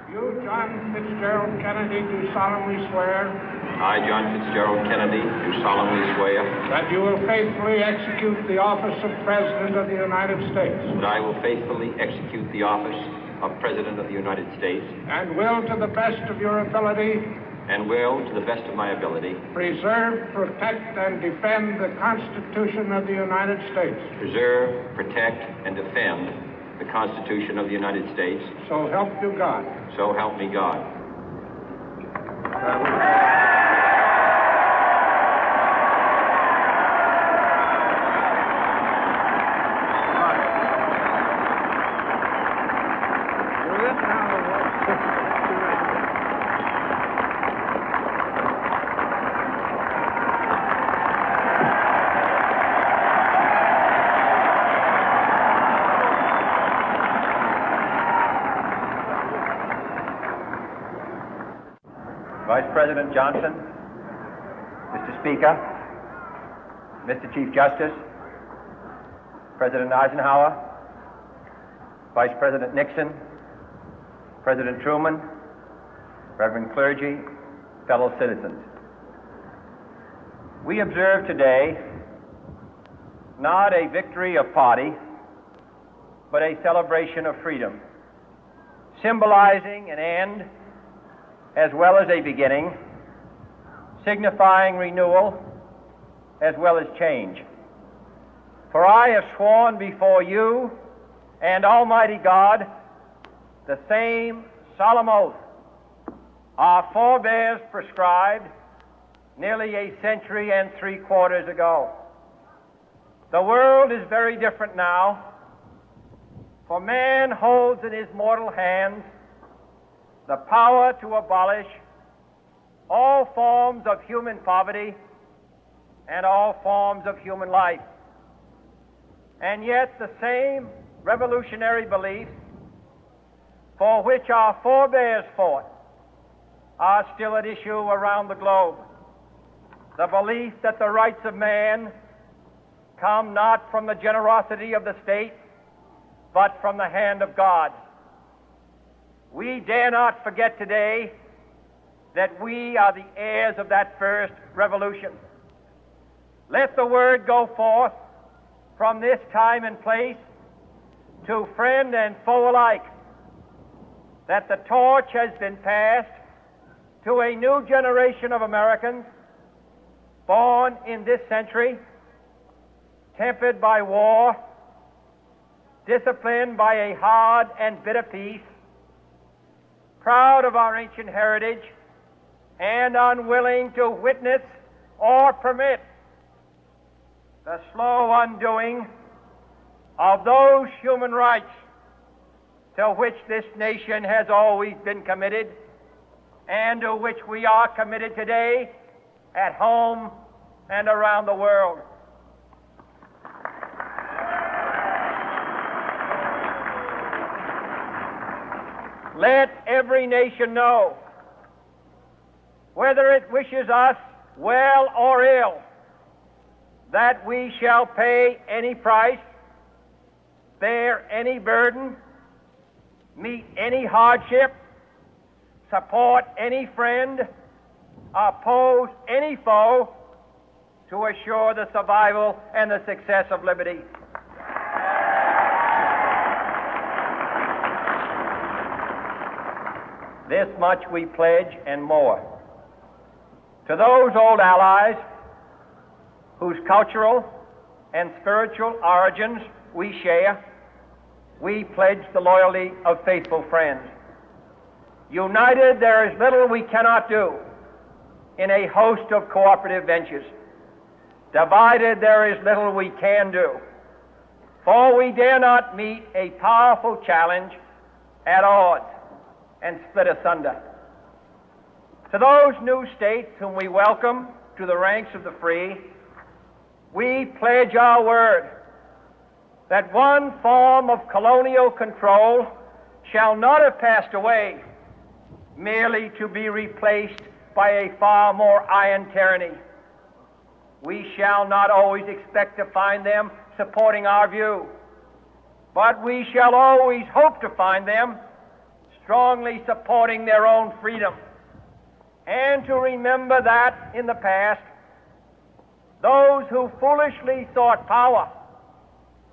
You, John Fitzgerald Kennedy, do solemnly swear I, John Fitzgerald Kennedy, do solemnly swear that you will faithfully execute the office of President of the United States that I will faithfully execute the office of President of the United States and will, to the best of your ability, and will, to the best of my ability, preserve, protect, and defend the Constitution of the United States. preserve, protect, and defend the Constitution of the United States. So help you God. So help me God. Vice President Johnson, Mr. Speaker, Mr. Chief Justice, President Eisenhower, Vice President Nixon, President Truman, Reverend clergy, fellow citizens. We observe today not a victory of party, but a celebration of freedom, symbolizing an end as well as a beginning, signifying renewal as well as change. For I have sworn before you and Almighty God the same solemn oath our forebears prescribed nearly a century and 3/4 ago. The world is very different now, for man holds in his mortal hands the power to abolish all forms of human poverty and all forms of human life. And yet the same revolutionary beliefs for which our forebears fought are still at issue around the globe. The belief that the rights of man come not from the generosity of the state, but from the hand of God. We dare not forget today that we are the heirs of that first revolution. Let the word go forth from this time and place to friend and foe alike that the torch has been passed to a new generation of Americans born in this century, tempered by war, disciplined by a hard and bitter peace, proud of our ancient heritage, and unwilling to witness or permit the slow undoing of those human rights to which this nation has always been committed and to which we are committed today at home and around the world. Let every nation know, whether it wishes us well or ill, that we shall pay any price, bear any burden, meet any hardship, support any friend, oppose any foe to assure the survival and the success of liberty. This much we pledge and more. To those old allies whose cultural and spiritual origins we share, we pledge the loyalty of faithful friends. United, there is little we cannot do in a host of cooperative ventures. Divided, there is little we can do, for we dare not meet a powerful challenge at odds and split asunder. To those new states whom we welcome to the ranks of the free, we pledge our word that one form of colonial control shall not have passed away, merely to be replaced by a far more iron tyranny. We shall not always expect to find them supporting our view, but we shall always hope to find them strongly supporting their own freedom, and to remember that in the past, those who foolishly sought power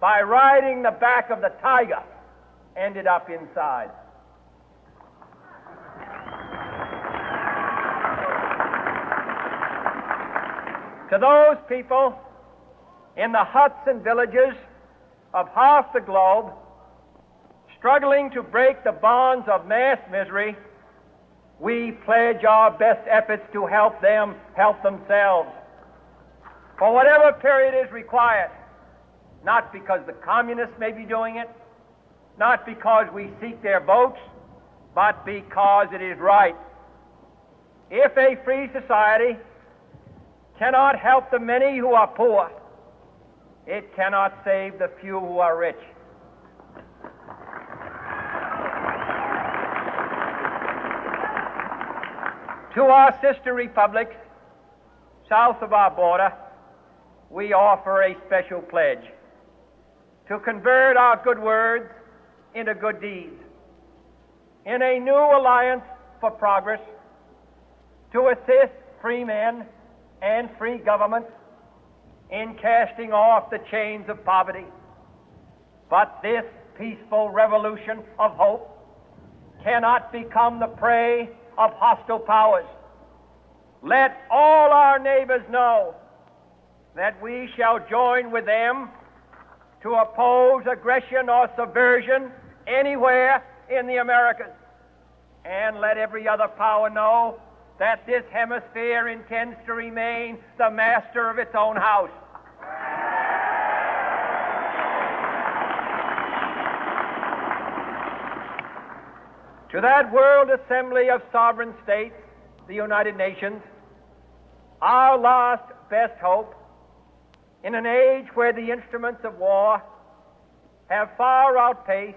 by riding the back of the tiger ended up inside. To those people in the huts and villages of half the globe struggling to break the bonds of mass misery, we pledge our best efforts to help them help themselves for whatever period is required, not because the communists may be doing it, not because we seek their votes, but because it is right. If a free society cannot help the many who are poor, it cannot save the few who are rich. To our sister republics south of our border, we offer a special pledge to convert our good words into good deeds, in a new alliance for progress, to assist free men and free governments in casting off the chains of poverty. But this peaceful revolution of hope cannot become the prey of hostile powers. Let all our neighbors know that we shall join with them to oppose aggression or subversion anywhere in the Americas. And let every other power know that this hemisphere intends to remain the master of its own house. To that World Assembly of Sovereign States, the United Nations, our last best hope, in an age where the instruments of war have far outpaced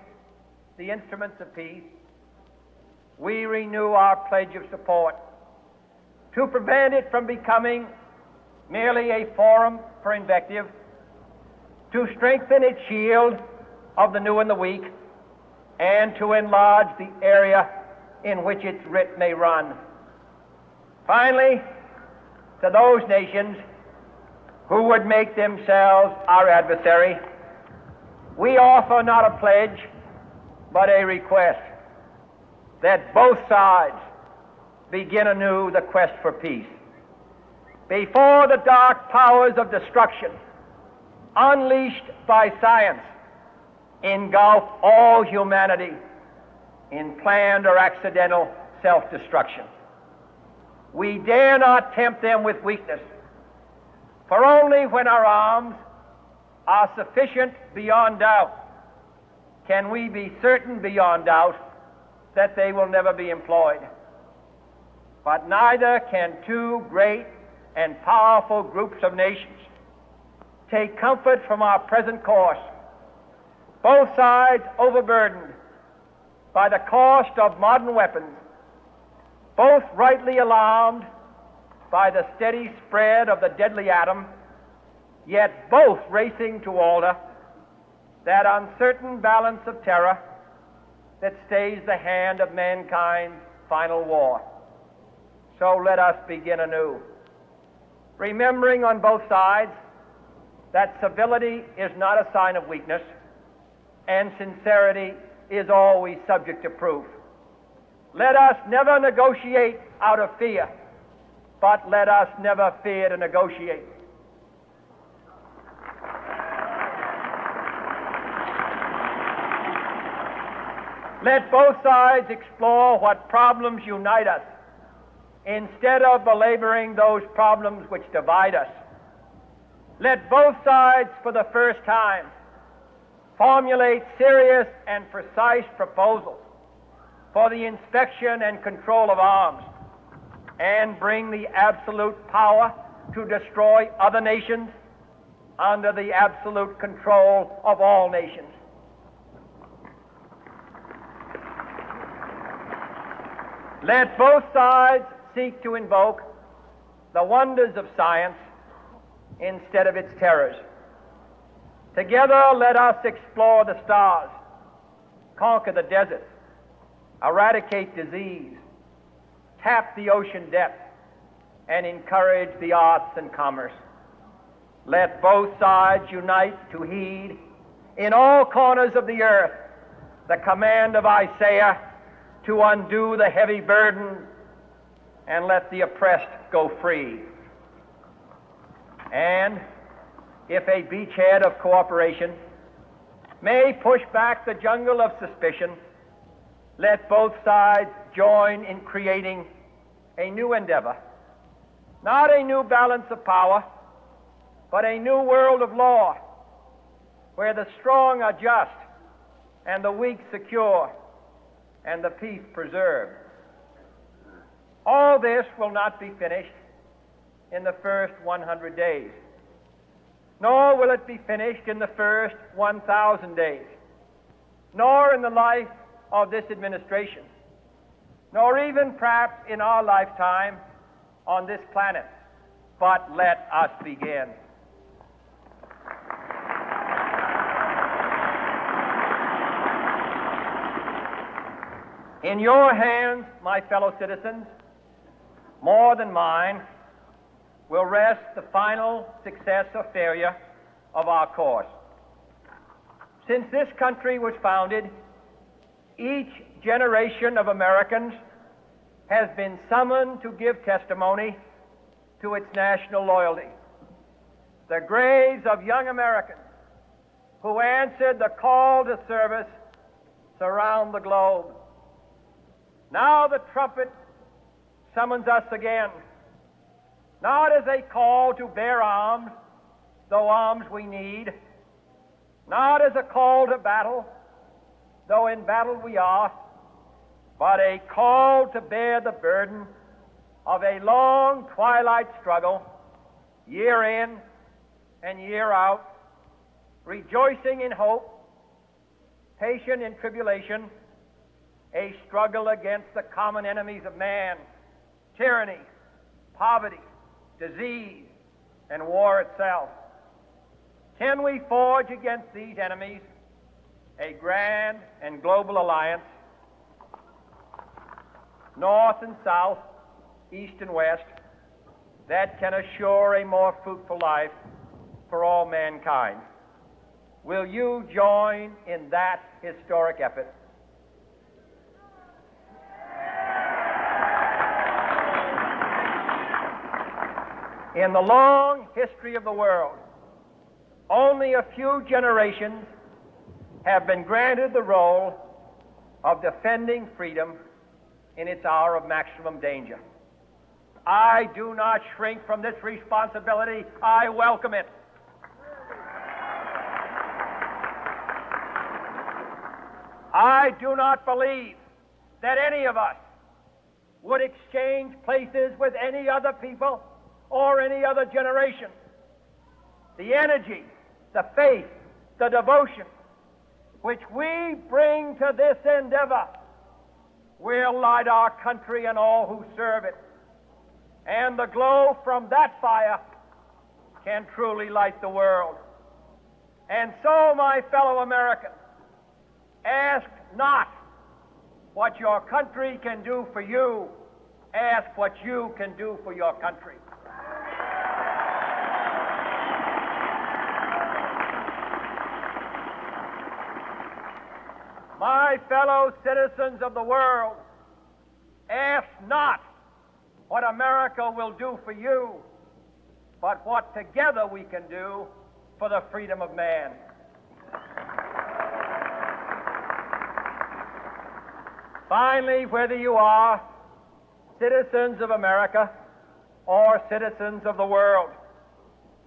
the instruments of peace, we renew our pledge of support to prevent it from becoming merely a forum for invective, to strengthen its shield of the new and the weak, and to enlarge the area in which its writ may run. Finally, to those nations who would make themselves our adversary, we offer not a pledge, but a request that both sides begin anew the quest for peace. Before the dark powers of destruction, unleashed by science, engulf all humanity in planned or accidental self-destruction, we dare not tempt them with weakness, for only when our arms are sufficient beyond doubt can we be certain beyond doubt that they will never be employed. But neither can two great and powerful groups of nations take comfort from our present course, both sides overburdened by the cost of modern weapons, both rightly alarmed by the steady spread of the deadly atom, yet both racing to alter that uncertain balance of terror that stays the hand of mankind's final war. So let us begin anew, remembering on both sides that civility is not a sign of weakness, and sincerity is always subject to proof. Let us never negotiate out of fear, but let us never fear to negotiate. Let both sides explore what problems unite us, instead of belaboring those problems which divide us. Let both sides, for the first time, formulate serious and precise proposals for the inspection and control of arms, and bring the absolute power to destroy other nations under the absolute control of all nations. Let both sides seek to invoke the wonders of science instead of its terrors. Together, let us explore the stars, conquer the deserts, eradicate disease, tap the ocean depth, and encourage the arts and commerce. Let both sides unite to heed in all corners of the earth the command of Isaiah to undo the heavy burden and let the oppressed go free. And if a beachhead of cooperation may push back the jungle of suspicion, let both sides join in creating a new endeavor, not a new balance of power, but a new world of law, where the strong are just and the weak secure and the peace preserved. All this will not be finished in the first 100 days, nor will it be finished in the first 1,000 days, nor in the life of this administration, nor even perhaps in our lifetime on this planet. But let us begin. In your hands, my fellow citizens, more than mine, will rest the final success or failure of our course. Since this country was founded, each generation of Americans has been summoned to give testimony to its national loyalty. The graves of young Americans who answered the call to service surround the globe. Now the trumpet summons us again, not as a call to bear arms, though arms we need, not as a call to battle, though in battle we are, but a call to bear the burden of a long twilight struggle, year in and year out, rejoicing in hope, patient in tribulation, a struggle against the common enemies of man, tyranny, poverty, disease, and war itself. Can we forge against these enemies a grand and global alliance, north and south, east and west, that can assure a more fruitful life for all mankind? Will you join in that historic effort? In the long history of the world, only a few generations have been granted the role of defending freedom in its hour of maximum danger. I do not shrink from this responsibility. I welcome it. I do not believe that any of us would exchange places with any other people or any other generation. The energy, the faith, the devotion which we bring to this endeavor will light our country and all who serve it. And the glow from that fire can truly light the world. And so, my fellow Americans, ask not what your country can do for you, ask what you can do for your country. My fellow citizens of the world, ask not what America will do for you, but what together we can do for the freedom of man. Finally, whether you are citizens of America or citizens of the world,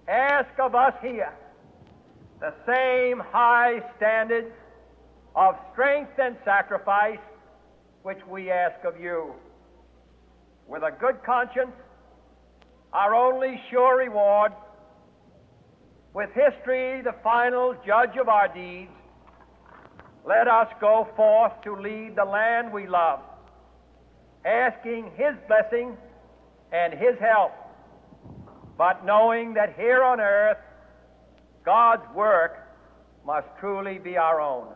ask of us here the same high standards of strength and sacrifice which we ask of you. With a good conscience, our only sure reward, with history the final judge of our deeds, let us go forth to lead the land we love, asking His blessing and His help, but knowing that here on earth God's work must truly be our own.